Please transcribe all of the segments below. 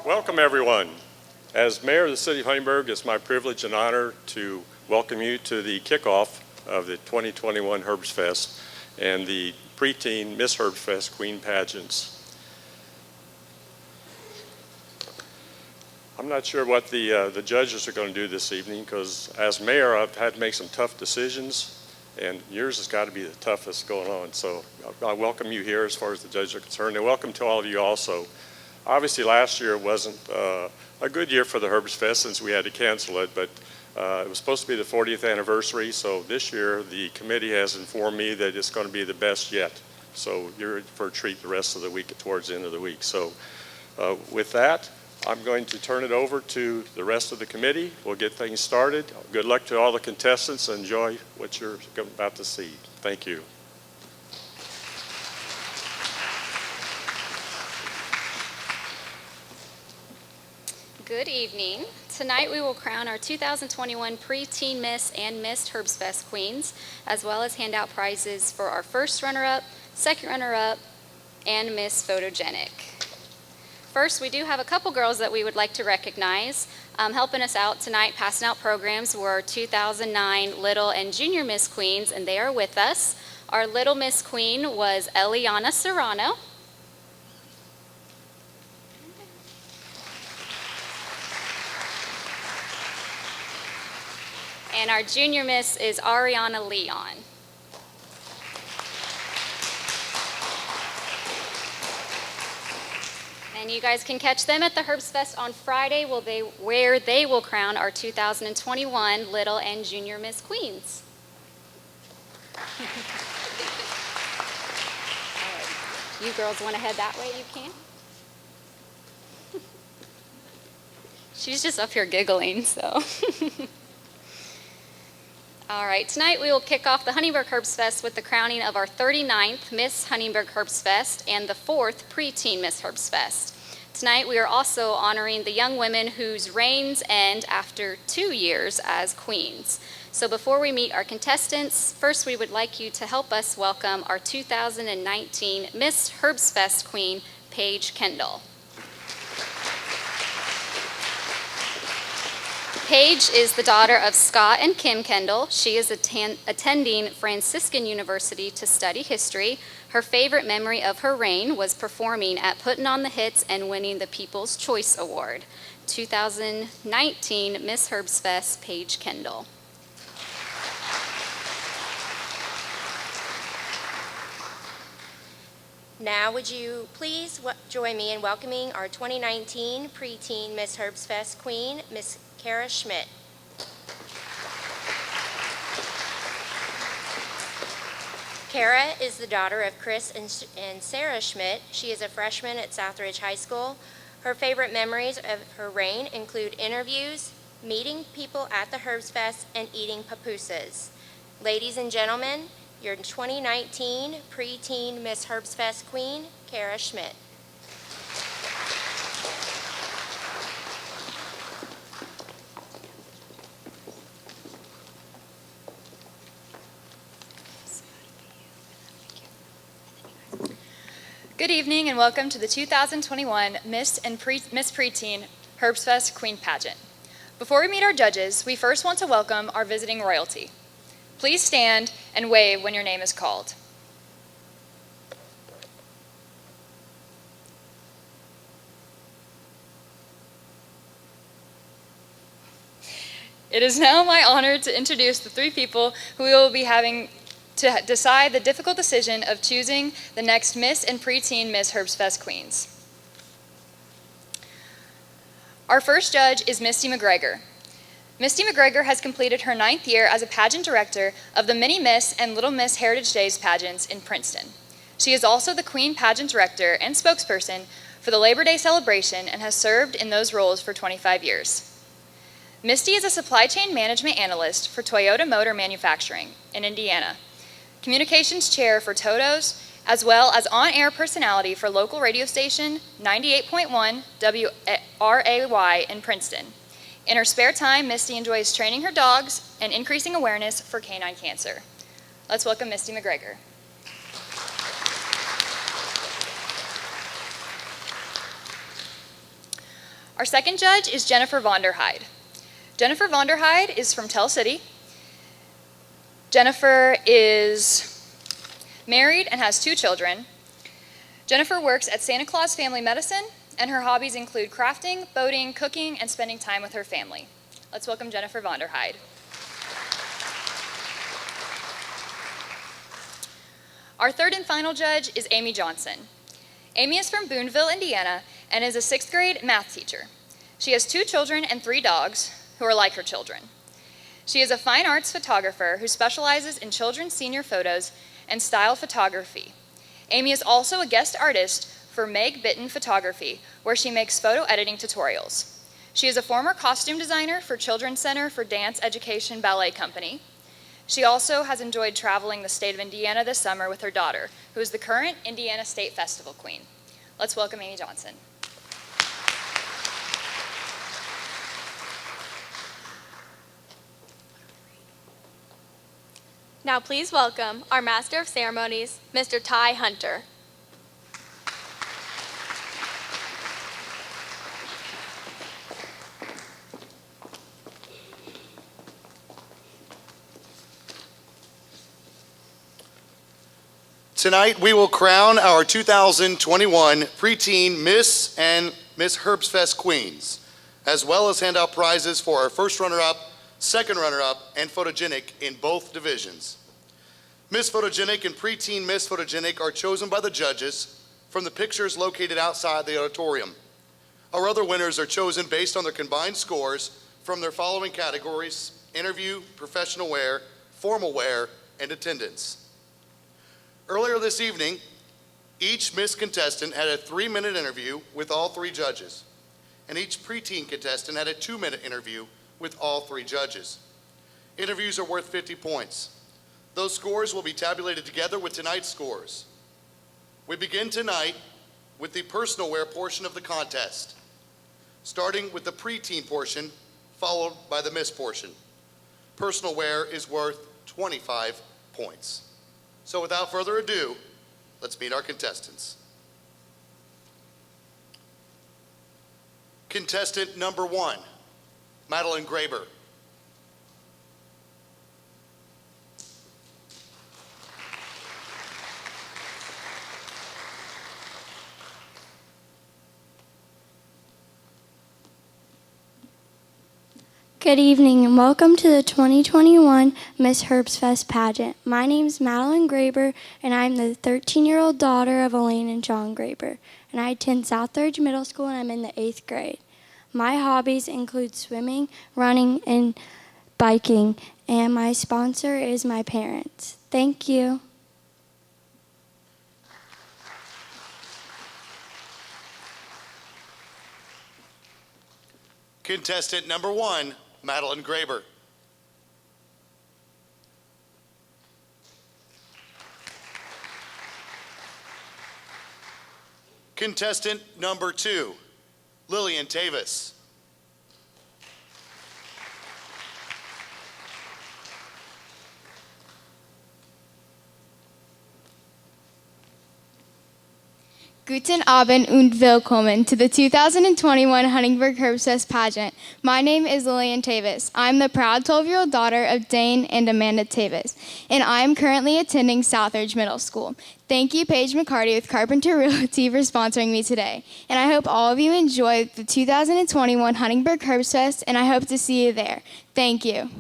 Welcome, everyone. As Mayor of the City of Huntingburg, it's my privilege and honor to welcome you to the kickoff of the 2021 Herbstfest and the preteen Miss Herbstfest Queen Pageants. I'm not sure what the judges are going to do this evening because as mayor, I've had to make some tough decisions, and yours has got to be the toughest going on. So I welcome you here as far as the judges are concerned, and welcome to all of you also. Obviously, last year wasn't a good year for the Herbstfest since we had to cancel it, but it was supposed to be the 40th anniversary, so this year the committee has informed me that it's going to be the best yet. So you're in for a treat the rest of the week towards the end of the week. So with that, I'm going to turn it over to the rest of the committee. We'll get things started. Good luck to all the contestants. Enjoy what you're about to see. Thank you. Good evening. Tonight we will crown our 2021 Preteen Miss and Miss Herbstfest Queens, as well as hand out prizes for our first runner-up, second runner-up, and Miss Photogenic. First, we do have a couple girls that we would like to recognize. Helping us out tonight, passing out programs, were our 2009 Little and Junior Miss Queens, and they are with us. Our Little Miss Queen was Eliana Serrano. And our Junior Miss is Ariana Leon. And you guys can catch them at the Herbstfest on Friday where they will crown our 2021 Little and Junior Miss Queens. You girls want to head that way, you can. She's just up here giggling, so. All right, tonight we will kick off the Huntingburg Herbstfest with the crowning of our 39th Miss Huntingburg Herbstfest and the 4th Preteen Miss Herbstfest. Tonight we are also honoring the young women whose reigns end after 2 years as queens. So before we meet our contestants, first we would like you to help us welcome our 2019 Miss Herbstfest Queen, Paige Kendall. Paige is the daughter of Scott and Kim Kendall. She is attending Franciscan University to study history. Her favorite memory of her reign was performing at Puttin' on the Hits and winning the People's Choice Award. 2019 Miss Herbstfest, Paige Kendall. Now would you please join me in welcoming our 2019 Preteen Miss Herbstfest Queen, Miss Kara Schmidt. Kara is the daughter of Chris and Sarah Schmidt. She is a freshman at Southridge High School. Her favorite memories of her reign include interviews, meeting people at the Herbstfest, and eating pupusas. Ladies and gentlemen, your 2019 Preteen Miss Herbstfest Queen, Kara Schmidt. Good evening and welcome to the 2021 Miss Preteen Herbstfest Queen Pageant. Before we meet our judges, we first want to welcome our visiting royalty. Please stand and wave when your name is called. It is now my honor to introduce the 3 people who we will be having to decide the difficult decision of choosing the next Miss and Preteen Miss Herbstfest Queens. Our first judge is Misty McGregor. Misty McGregor has completed her 9th year as a pageant director of the Mini Miss and Little Miss Heritage Days pageants in Princeton. She is also the Queen Pageant Director and spokesperson for the Labor Day celebration and has served in those roles for 25 years. Misty is a supply chain management analyst for Toyota Motor Manufacturing in Indiana, communications chair for Toto's, as well as on-air personality for local radio station 98.1 WRAY in Princeton. In her spare time, Misty enjoys training her dogs and increasing awareness for canine cancer. Let's welcome Misty McGregor. Our second judge is Jennifer Vonderheide. Jennifer Vonderheide is from Tell City. Jennifer is married and has 2 children. Jennifer works at Santa Claus Family Medicine, and her hobbies include crafting, boating, cooking, and spending time with her family. Let's welcome Jennifer Vonderheide. Our third and final judge is Amy Johnson. Amy is from Boonville, Indiana, and is a 6th grade math teacher. She has 2 children and 3 dogs who are like her children. She is a fine arts photographer who specializes in children's senior photos and style photography. Amy is also a guest artist for Meg Bitten Photography, where she makes photo editing tutorials. She is a former costume designer for Children's Center for Dance Education Ballet Company. She also has enjoyed traveling the state of Indiana this summer with her daughter, who is the current Indiana State Festival Queen. Let's welcome Amy Johnson. Now please welcome our Master of Ceremonies, Mr. Ty Hunter. Tonight we will crown our 2021 preteen Miss and Miss Herbstfest Queens, as well as hand out prizes for our first runner-up, second runner-up, and Photogenic in both divisions. Miss Photogenic and preteen Miss Photogenic are chosen by the judges from the pictures located outside the auditorium. Our other winners are chosen based on their combined scores from their following categories: interview, professional wear, formal wear, and attendance. Earlier this evening, each Miss contestant had a 3-minute interview with all 3 judges, and each preteen contestant had a 2-minute interview with all 3 judges. Interviews are worth 50 points. Those scores will be tabulated together with tonight's scores. We begin tonight with the personal wear portion of the contest, starting with the preteen portion, followed by the Miss portion. Personal wear is worth 25 points. So without further ado, let's meet our contestants. Contestant number 1, Madeline Graber. Good evening and welcome to the 2021 Miss Herbstfest pageant. My name is Madeline Graber and I'm the 13-year-old daughter of Elaine and John Graber. And I attend Southridge Middle School and I'm in the 8th grade. My hobbies include swimming, running, and biking. And my sponsor is my parents. Thank you. Contestant number 1, Madeline Graber. Contestant number 2, Lillian Tavis. Guten Abend und willkommen to the 2021 Huntingburg Herbstfest pageant. My name is Lillian Tavis. I'm the proud 12-year-old daughter of Dane and Amanda Tavis, and I am currently attending Southridge Middle School. Thank you, Paige McCarty with Carpenter Realty for sponsoring me today. And I hope all of you enjoy the 2021 Huntingburg Herbstfest, and I hope to see you there. Thank you.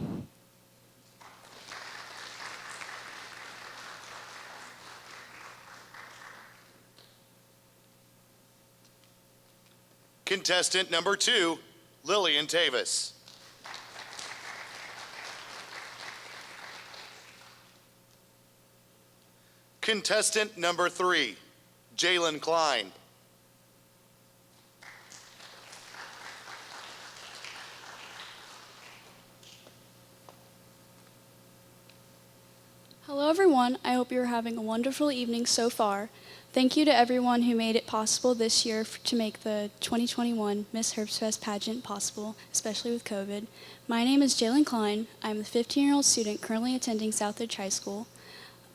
Contestant number 2, Lillian Tavis. Contestant number 3, Jalen Klein. Hello everyone, I hope you're having a wonderful evening so far. Thank you to everyone who made it possible this year to make the 2021 Miss Herbstfest pageant possible, especially with COVID. My name is Jalen Klein. I'm a 15-year-old student currently attending Southridge High School.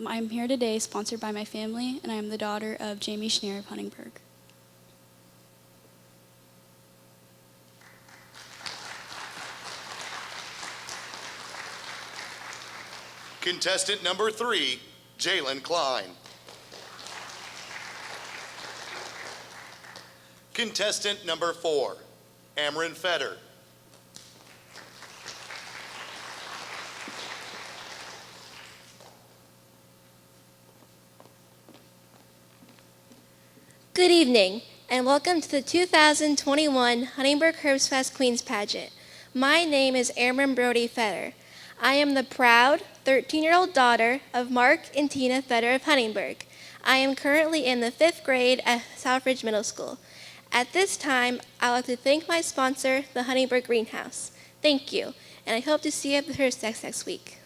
I'm here today sponsored by my family, and I am the daughter of Jamie Schneer of Huntingburg. Contestant number 3, Jalen Klein. Contestant number 4, Amron Fetter. Good evening, and welcome to the 2021 Huntingburg Herbstfest Queen's Pageant. My name is Amron Brody Fetter. I am the proud 13-year-old daughter of Mark and Tina Fetter of Huntingburg. I am currently in the 5th grade at Southridge Middle School. At this time, I'd like to thank my sponsor, the Huntingburg Greenhouse. Thank you, and I hope to see you at the Herbstfest next week.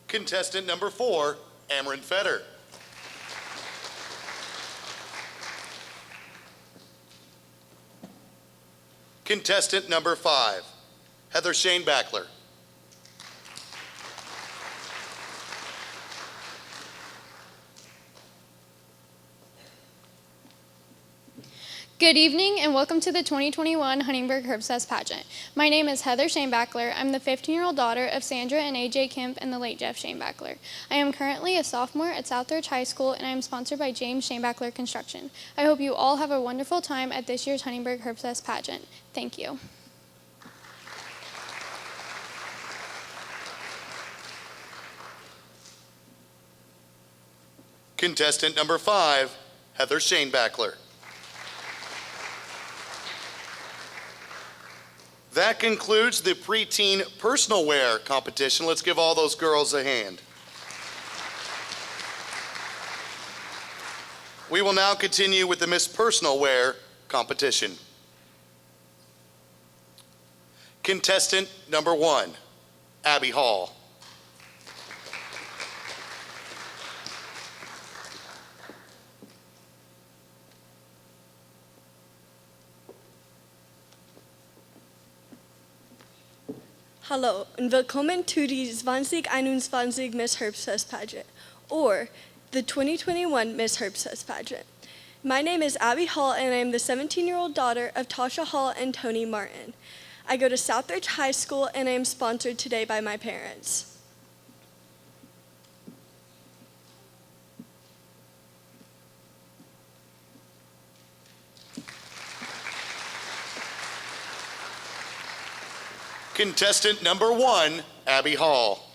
Contestant number 4, Amron Fetter. Contestant number 5, Heather Schoenbachler. Good evening and welcome to the 2021 Huntingburg Herbstfest Pageant. My name is Heather Schoenbachler. I'm the 15-year-old daughter of Sandra and AJ Kemp and the late Jeff Schoenbachler. I am currently a sophomore at Southridge High School and I am sponsored by James Schoenbachler Construction. I hope you all have a wonderful time at this year's Huntingburg Herbstfest Pageant. Thank you. Contestant number 5, Heather Schoenbachler. That concludes the preteen personal wear competition. Let's give all those girls a hand. We will now continue with the Miss Personal Wear competition. Contestant number 1, Abby Hall. Hallo und willkommen zu die 2021 Miss Herbstfest Pageant, or the 2021 Miss Herbstfest Pageant. My name is Abby Hall and I am the 17-year-old daughter of Tasha Hall and Tony Martin. I go to Southridge High School and I am sponsored today by my parents. Contestant number 1, Abby Hall.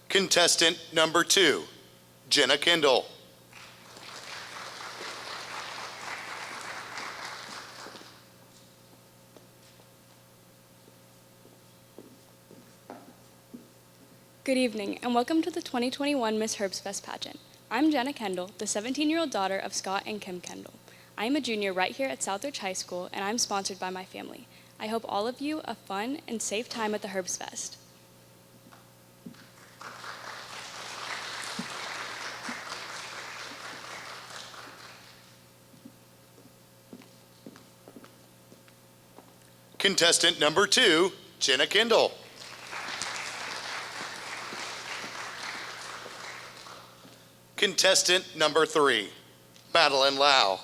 Contestant number 2, Jenna Kendall. Good evening, and welcome to the 2021 Miss Herbstfest Pageant. I'm Jenna Kendall, the 17-year-old daughter of Scott and Kim Kendall. I am a junior right here at Southridge High School, and I'm sponsored by my family. I hope all of you a fun and safe time at the Herbstfest. Contestant number 2, Jenna Kendall. Contestant number 3, Madeline Lau.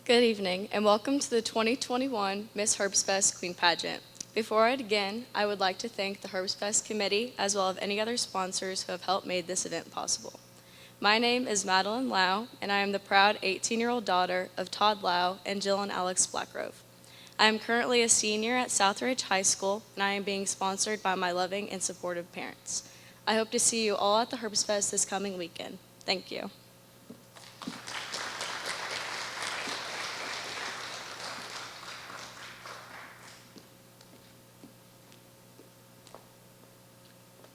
Good evening, and welcome to the 2021 Miss Herbstfest Queen Pageant. Before I begin, I would like to thank the Herbstfest Committee as well as any other sponsors who have helped make this event possible. My name is Madeline Lau, and I am the proud 18-year-old daughter of Todd Lau and Jill and Alex Blackgrove. I am currently a senior at Southridge High School, and I am being sponsored by my loving and supportive parents. I hope to see you all at the Herbstfest this coming weekend. Thank you.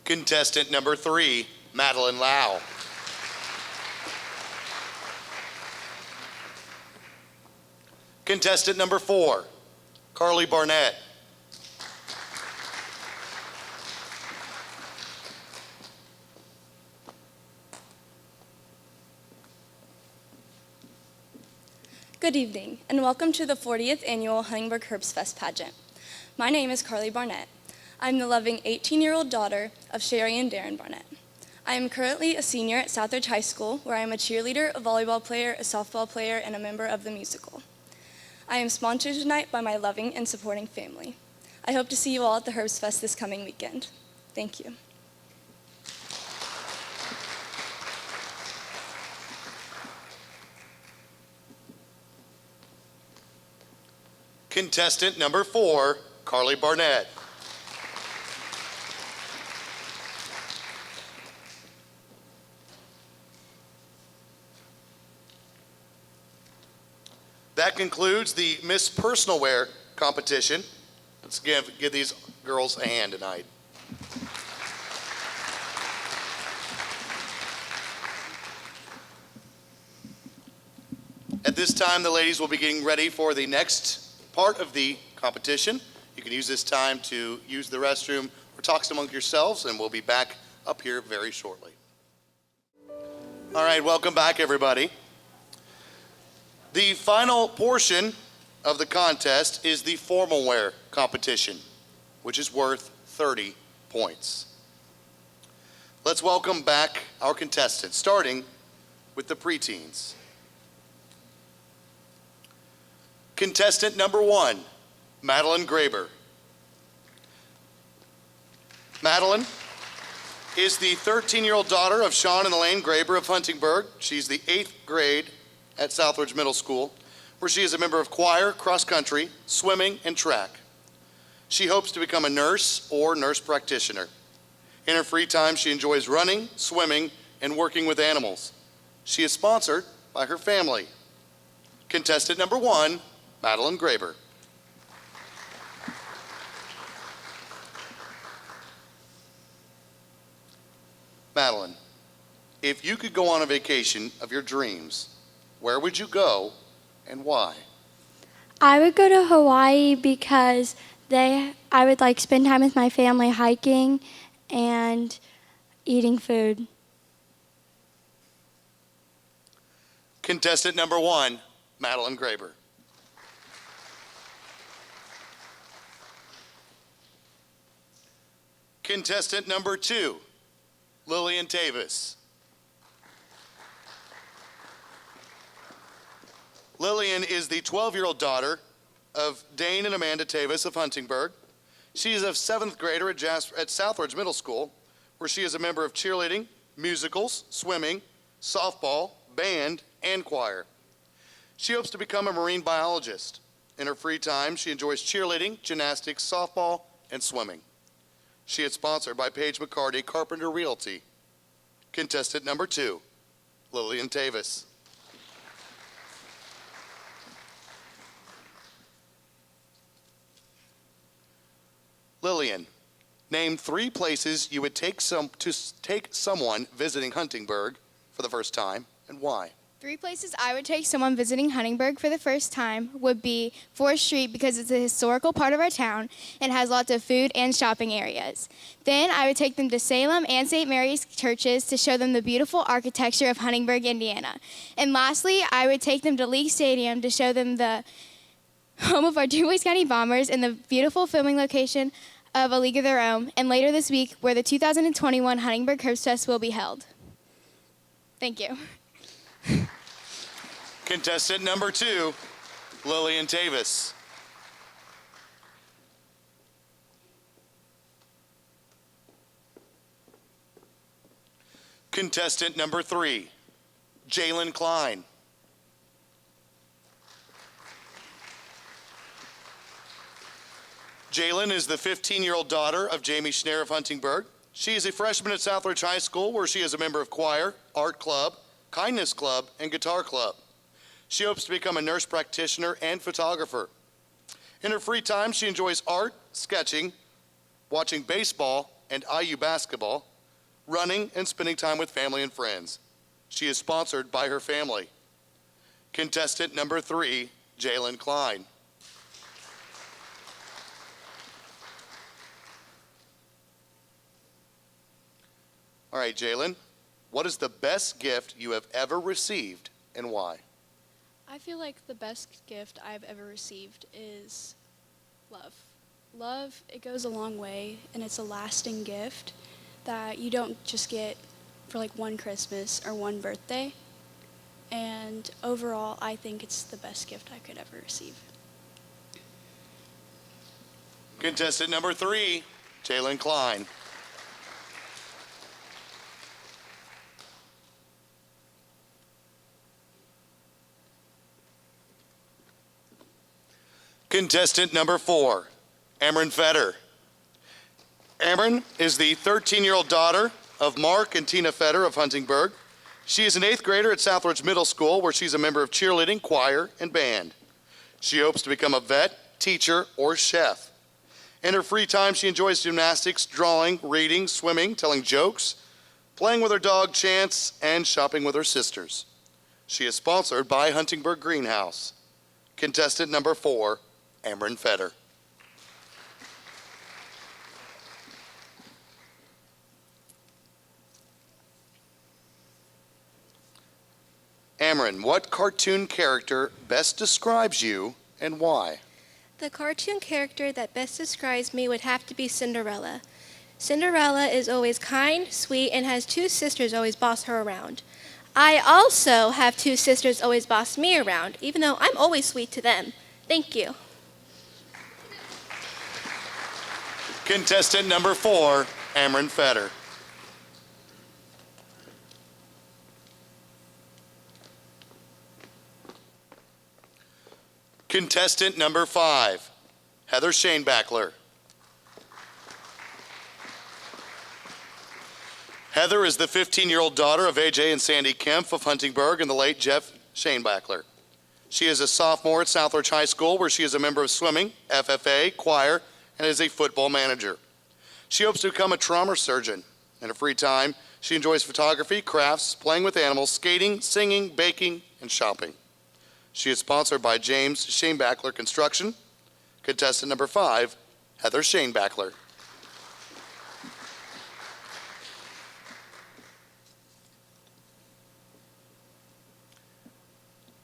Contestant number 3, Madeline Lau. Contestant number 4, Carly Barnett. Good evening, and welcome to the 40th Annual Huntingburg Herbstfest Pageant. My name is Carly Barnett. I'm the loving 18-year-old daughter of Sherry and Darren Barnett. I am currently a senior at Southridge High School, where I am a cheerleader, a volleyball player, a softball player, and a member of the musical. I am sponsored tonight by my loving and supporting family. I hope to see you all at the Herbstfest this coming weekend. Thank you. Contestant number 4, Carly Barnett. That concludes the Miss Personal Wear competition. Let's give these girls a hand tonight. At this time, the ladies will be getting ready for the next part of the competition. You can use this time to use the restroom or talk among yourselves, and we'll be back up here very shortly. All right, welcome back, everybody. The final portion of the contest is the formal wear competition, which is worth 30 points. Let's welcome back our contestants, starting with the preteens. Contestant number 1, Madeline Graber. Madeline is the 13-year-old daughter of Sean and Elaine Graber of Huntingburg. She's the 8th grade at Southridge Middle School, where she is a member of choir, cross country, swimming, and track. She hopes to become a nurse or nurse practitioner. In her free time, she enjoys running, swimming, and working with animals. She is sponsored by her family. Contestant number 1, Madeline Graber. Madeline, if you could go on a vacation of your dreams, where would you go and why? I would go to Hawaii because I would like spend time with my family hiking and eating food. Contestant number 1, Madeline Graber. Contestant number 2, Lillian Tavis. Lillian is the 12-year-old daughter of Dane and Amanda Tavis of Huntingburg. She is a 7th grader at Southridge Middle School, where she is a member of cheerleading, musicals, swimming, softball, band, and choir. She hopes to become a marine biologist. In her free time, she enjoys cheerleading, gymnastics, softball, and swimming. She is sponsored by Paige McCarty Carpenter Realty. Contestant number 2, Lillian Tavis. Lillian, name 3 places you would take someone visiting Huntingburg for the first time, and why? 3 places I would take someone visiting Huntingburg for the first time would be 4th Street, because it's a historical part of our town and has lots of food and shopping areas. Then I would take them to Salem and St. Mary's churches to show them the beautiful architecture of Huntingburg, Indiana. And lastly, I would take them to League Stadium to show them the home of our DuBois County Bombers and the beautiful filming location of A League of Their Own, and later this week where the 2021 Huntingburg Herbstfest will be held. Thank you. Contestant number 2, Lillian Tavis. Contestant number 3, Jalen Klein. Jalen is the 15-year-old daughter of Jamie Schneer of Huntingburg. She is a freshman at Southridge High School, where she is a member of choir, art club, kindness club, and guitar club. She hopes to become a nurse practitioner and photographer. In her free time, she enjoys art, sketching, watching baseball and IU basketball, running, and spending time with family and friends. She is sponsored by her family. Contestant number 3, Jalen Klein. All right, Jalen, what is the best gift you have ever received and why? I feel like the best gift I've ever received is love. Love, it goes a long way, and it's a lasting gift that you don't just get for like one Christmas or one birthday. And overall, I think it's the best gift I could ever receive. Contestant number 3, Jalen Klein. Contestant number 4, Amron Fetter. Amron is the 13-year-old daughter of Mark and Tina Fetter of Huntingburg. She is an 8th grader at Southridge Middle School, where she's a member of cheerleading, choir, and band. She hopes to become a vet, teacher, or chef. In her free time, she enjoys gymnastics, drawing, reading, swimming, telling jokes, playing with her dog Chance, and shopping with her sisters. She is sponsored by Huntingburg Greenhouse. Contestant number 4, Amron Fetter. Amron, what cartoon character best describes you and why? The cartoon character that best describes me would have to be Cinderella. Cinderella is always kind, sweet, and has 2 sisters always boss her around. I also have 2 sisters always boss me around, even though I'm always sweet to them. Thank you. Contestant number 4, Amron Fetter. Contestant number 5, Heather Schoenbachler. Heather is the 15-year-old daughter of AJ and Sandy Kempf of Huntingburg and the late Jeff Schoenbachler. She is a sophomore at Southridge High School, where she is a member of swimming, FFA, choir, and is a football manager. She hopes to become a trauma surgeon. In her free time, she enjoys photography, crafts, playing with animals, skating, singing, baking, and shopping. She is sponsored by James Schoenbachler Construction. Contestant number 5, Heather Schoenbachler.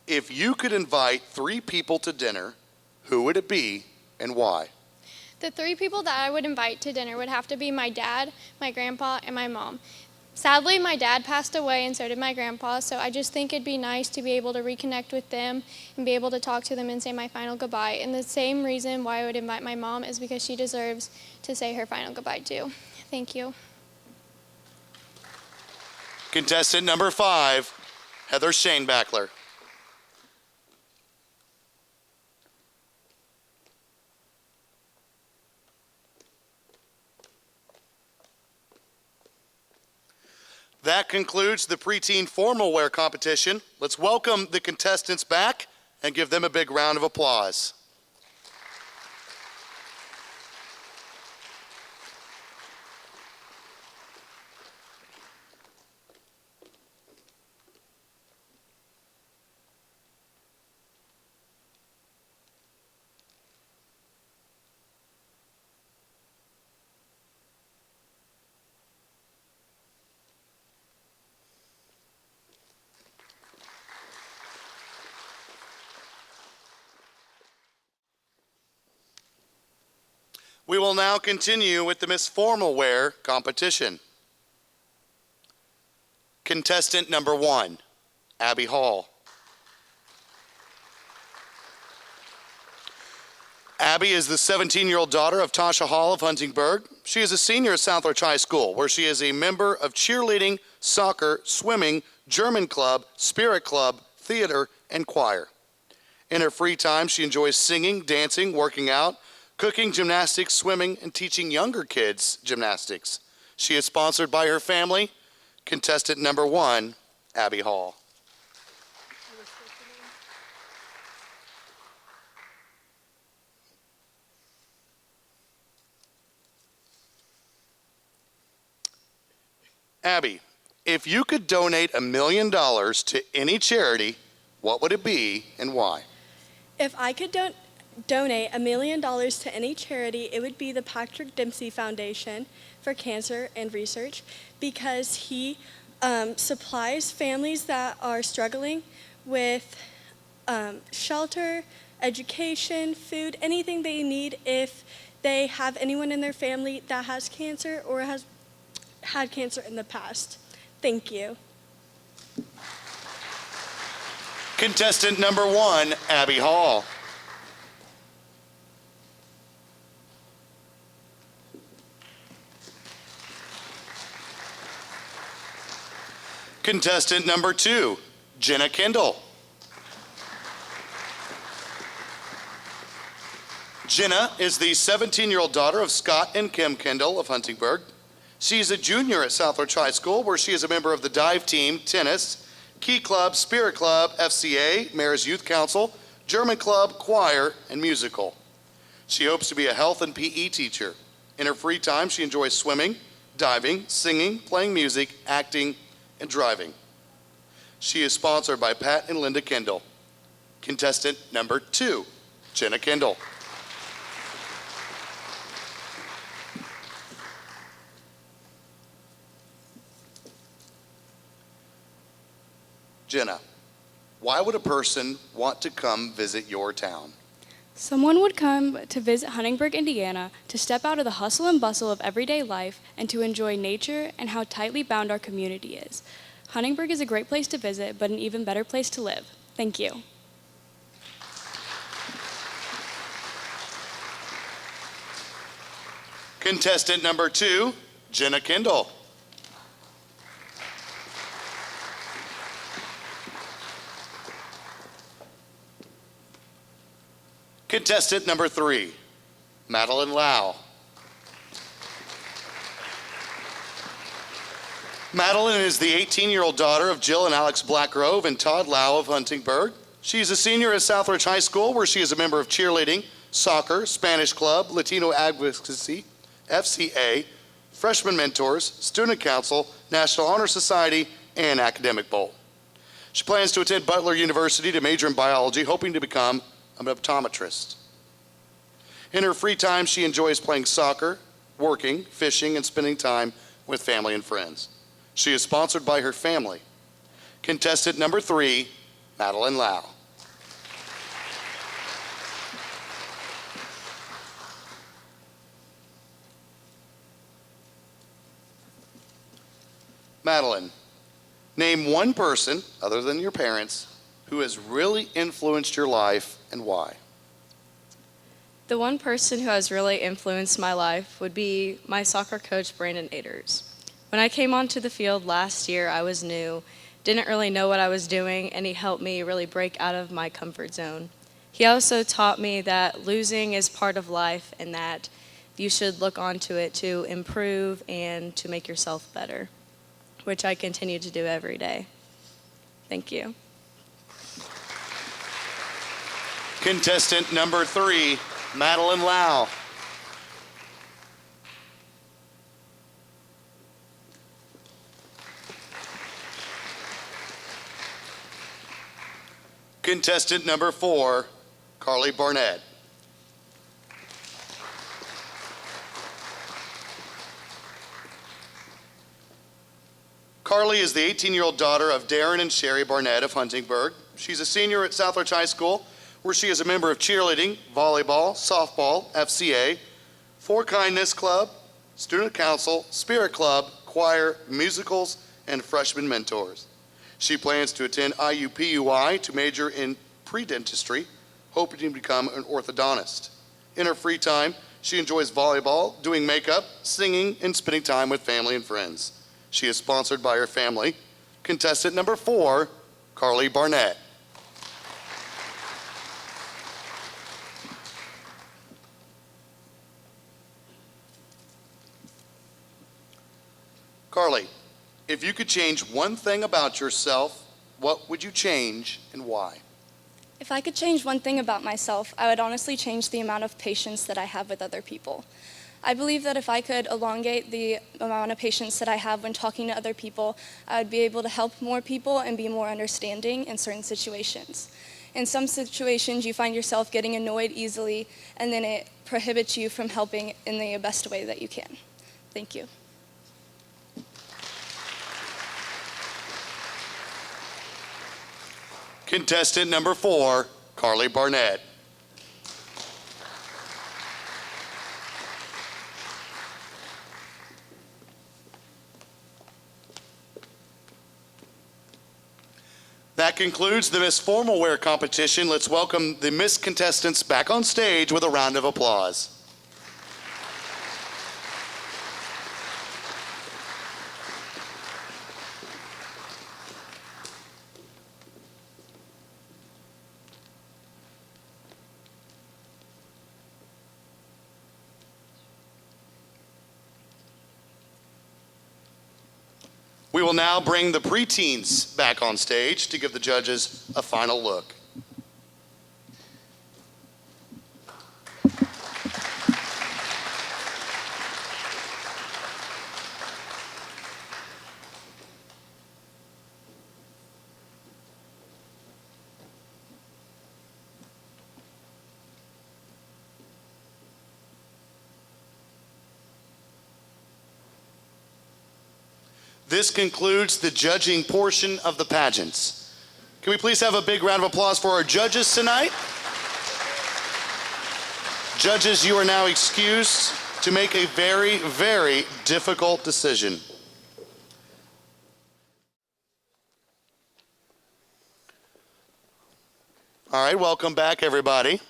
If you could invite 3 people to dinner, who would it be and why? The 3 people that I would invite to dinner would have to be my dad, my grandpa, and my mom. Sadly, my dad passed away and so did my grandpa, so I just think it'd be nice to be able to reconnect with them and be able to talk to them and say my final goodbye. And the same reason why I would invite my mom is because she deserves to say her final goodbye too. Thank you. Contestant number 5, Heather Schoenbachler. That concludes the preteen formal wear competition. Let's welcome the contestants back and give them a big round of applause. We will now continue with the Miss Formal Wear competition. Contestant number 1, Abby Hall. Abby is the 17-year-old daughter of Tasha Hall of Huntingburg. She is a senior at Southridge High School, where she is a member of cheerleading, soccer, swimming, German club, spirit club, theater, and choir. In her free time, she enjoys singing, dancing, working out, cooking, gymnastics, swimming, and teaching younger kids gymnastics. She is sponsored by her family. Contestant number 1, Abby Hall. Abby, if you could donate $1 million to any charity, what would it be and why? If I could donate $1 million to any charity, it would be the Patrick Dempsey Foundation for Cancer and Research, because he supplies families that are struggling with shelter, education, food, anything they need if they have anyone in their family that has cancer or has had cancer in the past. Thank you. Contestant number 1, Abby Hall. Contestant number 2, Jenna Kendall. Jenna is the 17-year-old daughter of Scott and Kim Kendall of Huntingburg. She is a junior at Southridge High School, where she is a member of the dive team, tennis, Key Club, Spirit Club, FCA, Mayor's Youth Council, German Club, choir, and musical. She hopes to be a health and PE teacher. In her free time, she enjoys swimming, diving, singing, playing music, acting, and driving. She is sponsored by Pat and Linda Kendall. Contestant number 2, Jenna Kendall. Jenna, why would a person want to come visit your town? Someone would come to visit Huntingburg, Indiana, to step out of the hustle and bustle of everyday life and to enjoy nature and how tightly bound our community is. Huntingburg is a great place to visit, but an even better place to live. Thank you. Contestant number 2, Jenna Kendall. Contestant number 3, Madeline Lau. Madeline is the 18-year-old daughter of Jill and Alex Blackgrove and Todd Lau of Huntingburg. She is a senior at Southridge High School, where she is a member of cheerleading, soccer, Spanish Club, Latino Advocacy, FCA, Freshman Mentors, Student Council, National Honor Society, and Academic Bowl. She plans to attend Butler University to major in biology, hoping to become an optometrist. In her free time, she enjoys playing soccer, working, fishing, and spending time with family and friends. She is sponsored by her family. Contestant number 3, Madeline Lau. Madeline, name one person, other than your parents, who has really influenced your life and why? The one person who has really influenced my life would be my soccer coach, Brandon Aders. When I came onto the field last year, I was new, didn't really know what I was doing, and he helped me really break out of my comfort zone. He also taught me that losing is part of life and that you should look onto it to improve and to make yourself better, which I continue to do every day. Thank you. Contestant number 3, Madeline Lau. Contestant number 4, Carly Barnett. Carly is the 18-year-old daughter of Darren and Sherry Barnett of Huntingburg. She's a senior at Southridge High School, where she is a member of cheerleading, volleyball, softball, FCA, For Kindness Club, Student Council, Spirit Club, choir, musicals, and Freshman Mentors. She plans to attend IUPUI to major in pre-dentistry, hoping to become an orthodontist. In her free time, she enjoys volleyball, doing makeup, singing, and spending time with family and friends. She is sponsored by her family. Contestant number 4, Carly Barnett. Carly, if you could change one thing about yourself, what would you change and why? If I could change one thing about myself, I would honestly change the amount of patience that I have with other people. I believe that if I could elongate the amount of patience that I have when talking to other people, I would be able to help more people and be more understanding in certain situations. In some situations, you find yourself getting annoyed easily, and then it prohibits you from helping in the best way that you can. Thank you. Contestant number 4, Carly Barnett. That concludes the Miss Formal Wear competition. Let's welcome the Miss contestants back on stage with a round of applause. We will now bring the preteens back on stage to give the judges a final look. This concludes the judging portion of the pageants. Can we please have a big round of applause for our judges tonight? Judges, you are now excused to make a very, very difficult decision. All right, welcome back, everybody.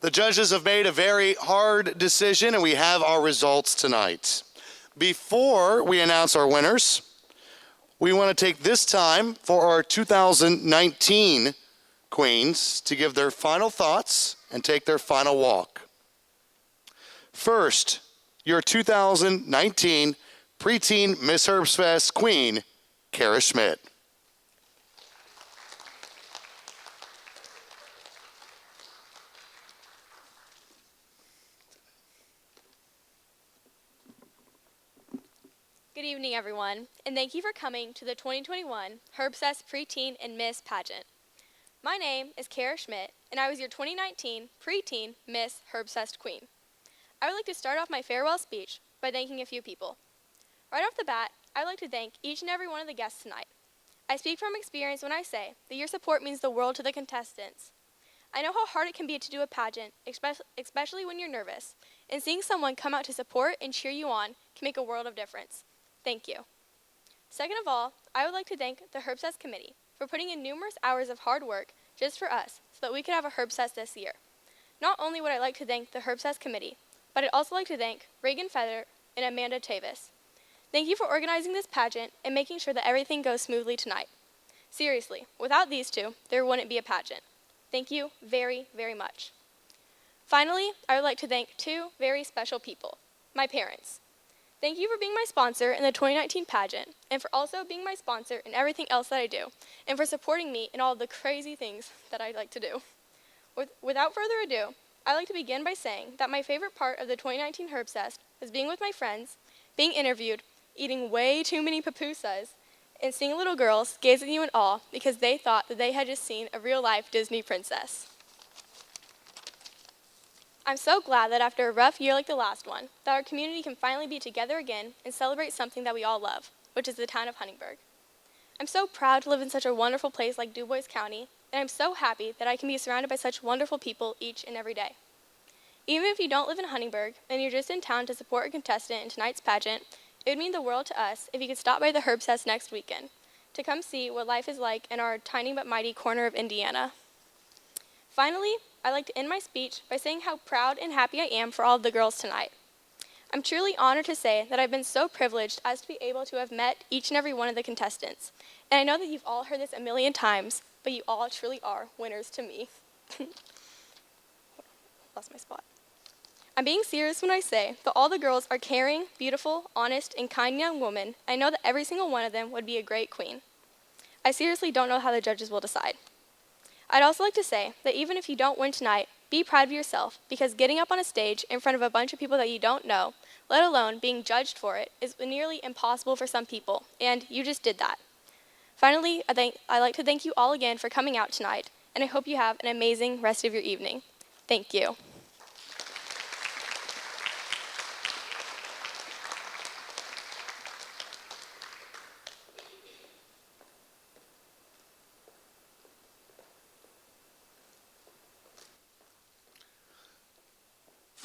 The judges have made a very hard decision, and we have our results tonight. Before we announce our winners, we want to take this time for our 2019 queens to give their final thoughts and take their final walk. First, your 2019 preteen Miss Herbstfest Queen, Kara Schmidt. Good evening, everyone, and thank you for coming to the 2021 Herbstfest Preteen and Miss Pageant. My name is Kara Schmidt, and I was your 2019 Preteen Miss Herbstfest Queen. I would like to start off my farewell speech by thanking a few people. Right off the bat, I would like to thank each and every one of the guests tonight. I speak from experience when I say that your support means the world to the contestants. I know how hard it can be to do a pageant, especially when you're nervous, and seeing someone come out to support and cheer you on can make a world of difference. Thank you. Second of all, I would like to thank the Herbstfest Committee for putting in numerous hours of hard work just for us so that we could have a Herbstfest this year. Not only would I like to thank the Herbstfest Committee, but I'd also like to thank Reagan Feather and Amanda Tavis. Thank you for organizing this pageant and making sure that everything goes smoothly tonight. Seriously, without these two, there wouldn't be a pageant. Thank you very, very much. Finally, I would like to thank two very special people, my parents. Thank you for being my sponsor in the 2019 pageant, and for also being my sponsor in everything else that I do, and for supporting me in all the crazy things that I like to do. Without further ado, I'd like to begin by saying that my favorite part of the 2019 Herbstfest was being with my friends, being interviewed, eating way too many pupusas, and seeing little girls gaze at you in awe because they thought that they had just seen a real-life Disney princess. I'm so glad that after a rough year like the last one, that our community can finally be together again and celebrate something that we all love, which is the town of Huntingburg. I'm so proud to live in such a wonderful place like Du Bois County, and I'm so happy that I can be surrounded by such wonderful people each and every day. Even if you don't live in Huntingburg and you're just in town to support a contestant in tonight's pageant, it would mean the world to us if you could stop by the Herbstfest next weekend to come see what life is like in our tiny but mighty corner of Indiana. Finally, I'd like to end my speech by saying how proud and happy I am for all of the girls tonight. I'm truly honored to say that I've been so privileged as to be able to have met each and every one of the contestants. And I know that you've all heard this a million times, but you all truly are winners to me. Lost my spot. I'm being serious when I say that all the girls are caring, beautiful, honest, and kind young women. I know that every single one of them would be a great queen. I seriously don't know how the judges will decide. I'd also like to say that even if you don't win tonight, be proud of yourself, because getting up on a stage in front of a bunch of people that you don't know, let alone being judged for it, is nearly impossible for some people, and you just did that. Finally, I'd like to thank you all again for coming out tonight, and I hope you have an amazing rest of your evening. Thank you.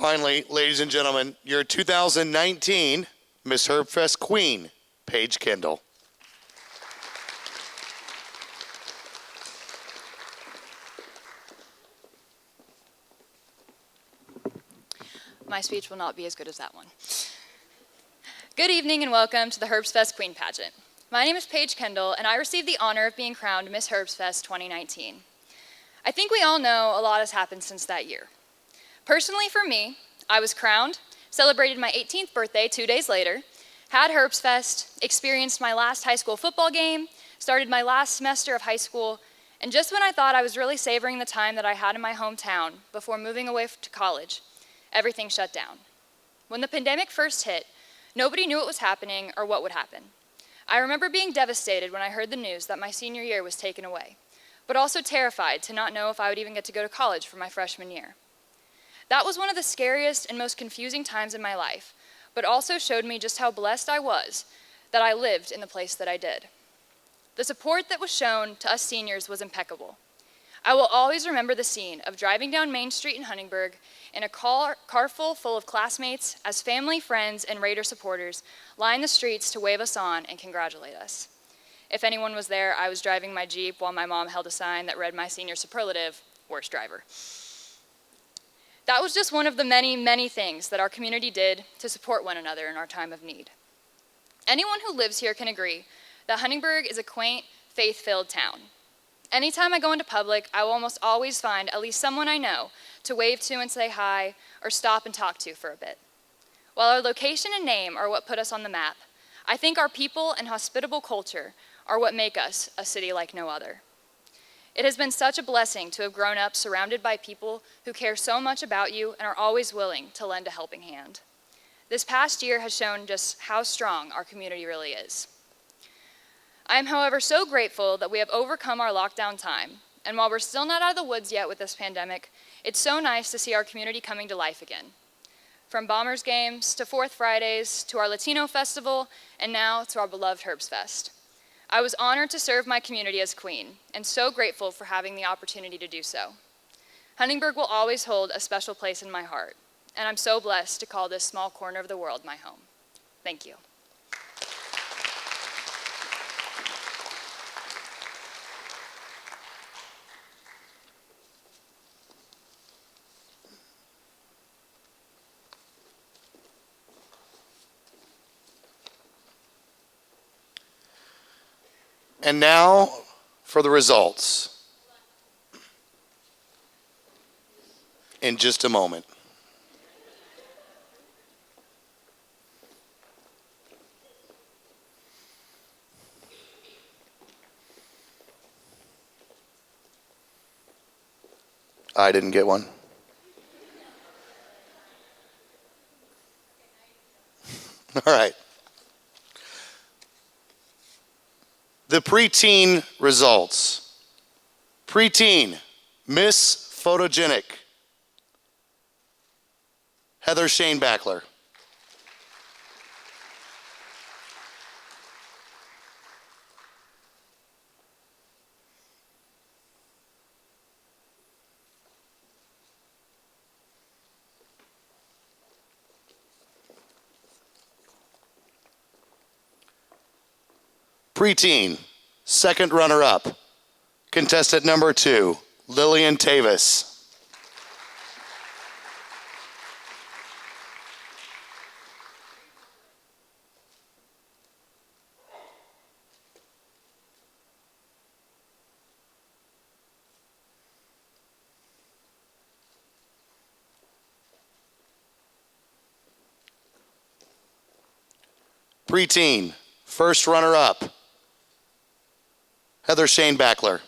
Finally, ladies and gentlemen, your 2019 Miss Herbstfest Queen, Paige Kendall. My speech will not be as good as that one. Good evening and welcome to the Herbstfest Queen pageant. My name is Paige Kendall, and I received the honor of being crowned Miss Herbstfest 2019. I think we all know a lot has happened since that year. Personally for me, I was crowned, celebrated my 18th birthday 2 days later, had Herbstfest, experienced my last high school football game, started my last semester of high school, and just when I thought I was really savoring the time that I had in my hometown before moving away to college, everything shut down. When the pandemic first hit, nobody knew what was happening or what would happen. I remember being devastated when I heard the news that my senior year was taken away, but also terrified to not know if I would even get to go to college for my freshman year. That was one of the scariest and most confusing times in my life, but also showed me just how blessed I was that I lived in the place that I did. The support that was shown to us seniors was impeccable. I will always remember the scene of driving down Main Street in Huntingburg in a car full of classmates as family, friends, and Raider supporters lined the streets to wave us on and congratulate us. If anyone was there, I was driving my Jeep while my mom held a sign that read my senior superlative, worst driver. That was just one of the many, many things that our community did to support one another in our time of need. Anyone who lives here can agree that Huntingburg is a quaint, faith-filled town. Anytime I go into public, I will almost always find at least someone I know to wave to and say hi or stop and talk to for a bit. While our location and name are what put us on the map, I think our people and hospitable culture are what make us a city like no other. It has been such a blessing to have grown up surrounded by people who care so much about you and are always willing to lend a helping hand. This past year has shown just how strong our community really is. I am, however, so grateful that we have overcome our lockdown time, and while we're still not out of the woods yet with this pandemic, it's so nice to see our community coming to life again. From Bombers games to Fourth Fridays to our Latino Festival, and now to our beloved Herbstfest. I was honored to serve my community as queen, and so grateful for having the opportunity to do so. Huntingburg will always hold a special place in my heart, and I'm so blessed to call this small corner of the world my home. Thank you. And now for the results. In just a moment. I didn't get one. All right. The preteen results. Preteen, Miss Photogenic, Heather Schoenbachler. Preteen, second runner-up, contestant number 2, Lillian Tavis. Preteen, first runner-up, Heather Schoenbachler.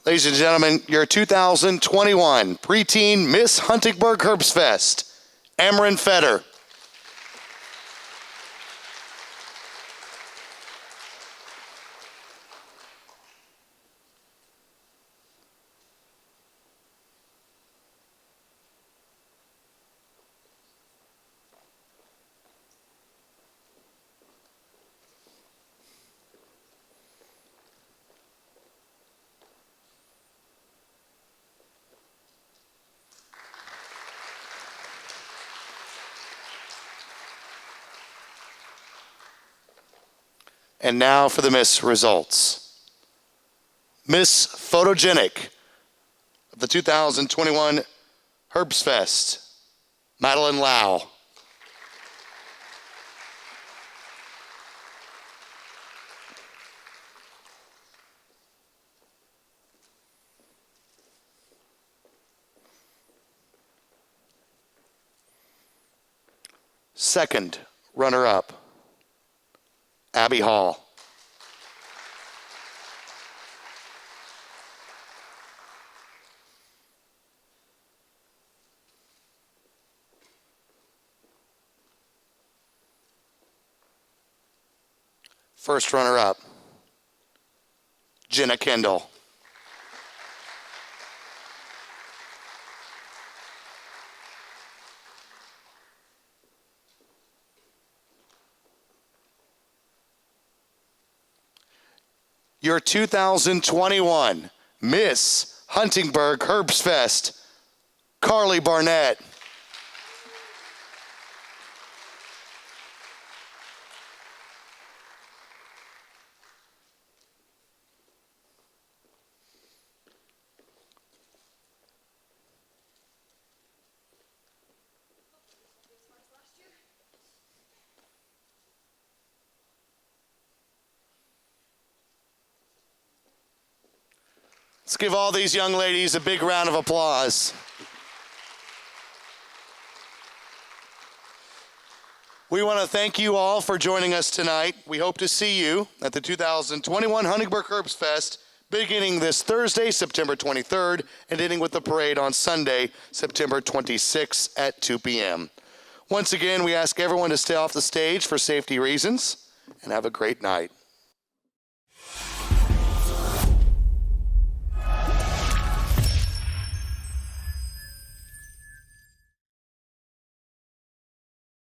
Ladies and gentlemen, your 2021 preteen Miss Huntingburg Herbstfest, Ameren Fetter. And now for the Miss results. Miss Photogenic of the 2021 Herbstfest, Madeline Lau. Second runner-up, Abby Hall. First runner-up, Jenna Kendall. Your 2021 Miss Huntingburg Herbstfest, Carly Barnett. Let's give all these young ladies a big round of applause. We want to thank you all for joining us tonight. We hope to see you at the 2021 Huntingburg Herbstfest beginning this Thursday, September 23rd, and ending with the parade on Sunday, September 26th at 2 p.m. Once again, we ask everyone to stay off the stage for safety reasons, and have a great night.